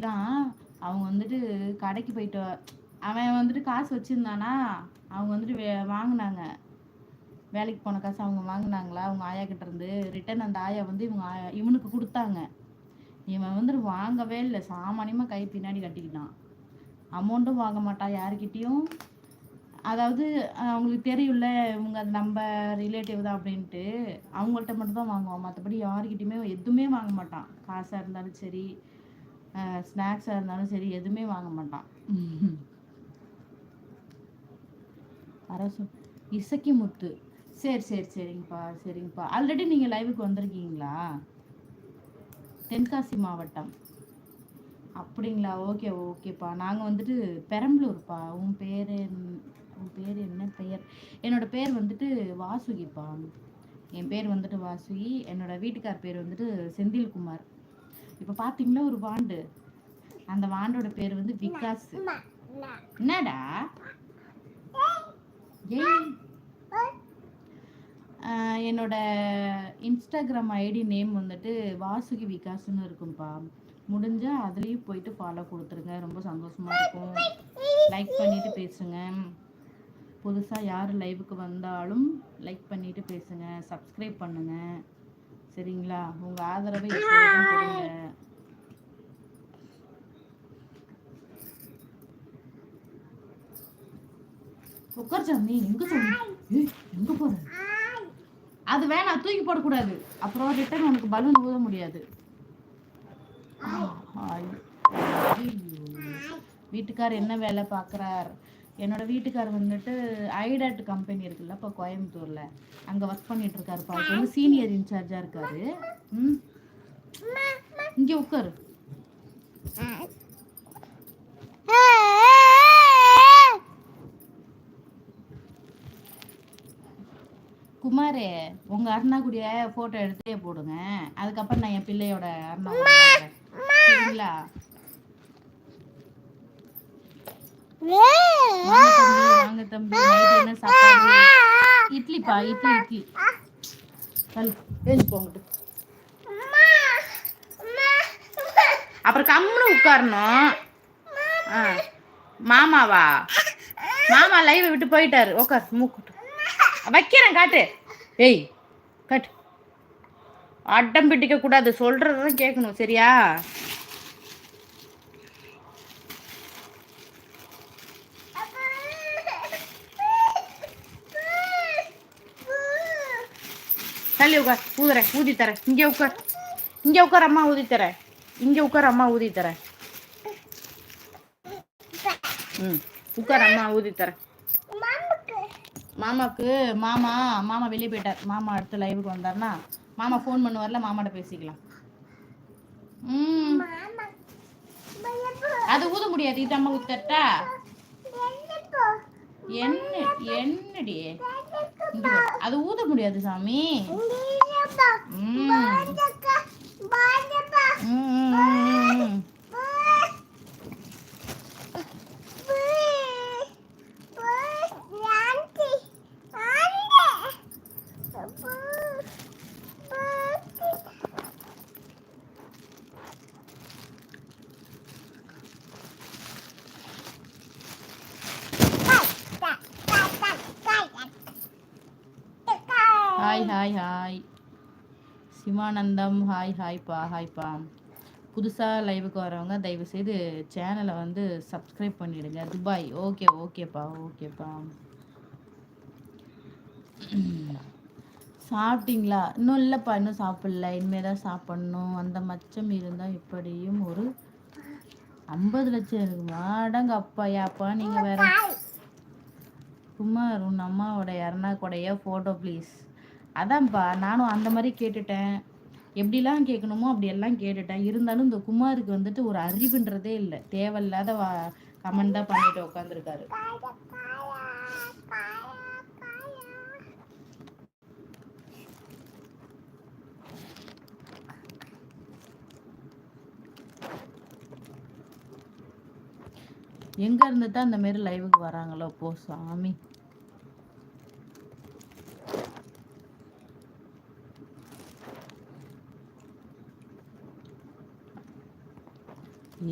தான். அவங்க வந்துட்டு கடைக்கு போயிட்டு அவன் வந்துட்டு காசு வச்சிருந்தானா, அவங்க வந்துட்டு வாங்கினாங்க. வேலைக்கு போன காசு அவங்க வாங்கினாங்களா அவங்க ஆயா கிட்ட இருந்து. ரிட்டன் அந்த ஆயா வந்து இவனுக்கு கொடுத்தாங்க. இவன் வந்துட்டு வாங்கவே இல்லை. சாமானியமாக கை பின்னாடி கட்டிக்கிட்டான். அமௌண்ட்டும் வாங்க மாட்டான் யாருக்கிட்டேயும். அதாவது அவங்களுக்கு தெரியும்ல இவங்க அது நம்ம ரிலேட்டிவ் தான் அப்படின்ட்டு அவங்கள்ட்ட மட்டும் தான் வாங்குவான். மற்றபடி யாருக்கிட்டையுமே எதுவுமே வாங்க மாட்டான். காசாக இருந்தாலும் சரி, ஸ்நாக்ஸாக இருந்தாலும் சரி, எதுவுமே வாங்க மாட்டான். அரசு இசக்கி முத்து. சரி சரி சரிங்கப்பா சரிங்கப்பா. ஆல்ரெடி நீங்கள் லைவுக்கு வந்திருக்கீங்களா? தென்காசி மாவட்டம் அப்படிங்களா? ஓகே ஓகேப்பா. நாங்கள் வந்துட்டு பெரம்பலூர்ப்பா. உன் பேர் என்ன பெயர்? என்னோட பேர் வந்துட்டு வாசுகிப்பா. என் பேர் வந்துட்டு வாசுகி. என்னோட வீட்டுக்கார் பேர் வந்துட்டு செந்தில்குமார். இப்போ பார்த்தீங்கன்னா ஒரு வாண்டு, அந்த வாண்டோட பேர் வந்து விகாஸ். என்னடா என்னோட இன்ஸ்டாகிராம் ஐடி நேம் வந்துட்டு வாசுகி விகாஸ்ன்னு இருக்கும்பா. முடிஞ்சா அதுலேயும் போயிட்டு ஃபாலோ கொடுத்துருங்க. ரொம்ப சந்தோஷமா இருக்கும். லைக் பண்ணிட்டு பேசுங்க. புதுசாக யார் லைவுக்கு வந்தாலும் லைக் பண்ணிட்டு பேசுங்க. சப்ஸ்கிரைப் பண்ணுங்க. சரிங்களா? உங்கள் ஆதரவை எப்போதும் கொடுங்க. உட்கார் சாமி. எங்க சாமி? எங்க போற? அது வேணாம், தூக்கி போடக்கூடாது. அப்புறம் ரிட்டன் உனக்கு பலூன் ஊத முடியாது. வீட்டுக்கார் என்ன வேலை பார்க்குறார்? என்னோட வீட்டுக்கார் வந்துட்டு ஐடாட் கம்பெனி இருக்குல்ல இப்போ கோயம்புத்தூர்ல, அங்கே ஒர்க் பண்ணிட்டு இருக்காரு. பார்த்து வந்து சீனியர் இன்சார்ஜா இருக்காரு. இங்கே உட்காரு. குமாரே, உங்க அருணாக்குடிய போட்டோ எடுத்தே போடுங்க. அதுக்கப்புறம் நான் என் பிள்ளையோட அருணா சரிங்களா? வாங்க தம்பி. நைட் என்ன சாப்பாடு? இட்லிப்பா. இட்லி போங்கிட்டு. அப்புறம் கம்முன்னு உட்காரணும். மாமாவா? மாமா லைவை விட்டு போயிட்டாரு. உட்கார். மூக்கிட்டு வைக்கிறேன். காட்டு. ஏய் காட்டு. அட்டம் பிடிக்க கூடாது. சொல்றதுதான் கேட்கணும். சரியா? தள்ளி உட்கார். ஊதுறேன். ஊதி தரேன். இங்கே உட்கார். இங்கே உட்கார். அம்மா ஊதி தரேன். இங்கே உட்கார். அம்மா ஊதி தரேன். உட்கார். அம்மா ஊதி தரேன். மாமாக்கு மாமா வெளியே போயிட்டார். மாமா அடுத்த லைவுக்கு வந்தார்னா மாமா ஃபோன் பண்ணுவார்ல, மாமாட்ட பேசிக்கலாம். அது ஊத முடியாது. இது அம்மா ஊத்தட்டா? என்னடி அது ஊத முடியாது சாமி. Hi hi hi Sivanandam. Hi ஹாய்ப்பா. புதுசாக லைவுக்கு வரவங்க தயவுசெய்து சேனலை வந்து சப்ஸ்கிரைப் பண்ணிவிடுங்க. துபாய். ஓகேப்பா. சாப்பிட்டீங்களா? இன்னும் இல்லைப்பா. இன்னும் சாப்பிடல. இனிமேல் தான் சாப்பிட்ணும். அந்த மச்சம் இருந்தால் எப்படியும் ஒரு 50 லட்சம் இருக்குமா? அடங்க அப்பாயாப்பா. நீங்கள் வேற. குமார், உன் அம்மாவோட அருணாக்குடைய ஃபோட்டோ ப்ளீஸ். அதான்ப்பா நானும் அந்த மாதிரி கேட்டுட்டேன். எப்படிலாம் கேட்கணுமோ அப்படியெல்லாம் கேட்டுட்டேன். இருந்தாலும் இந்த குமாருக்கு வந்துட்டு ஒரு அறிவுன்றதே இல்லை. தேவையில்லாத கமெண்ட் தான் பண்ணிட்டு உட்காந்துருக்காரு. எங்க இருந்து தான் இந்த மாதிரி லைவுக்கு வராங்களோ போ சாமி.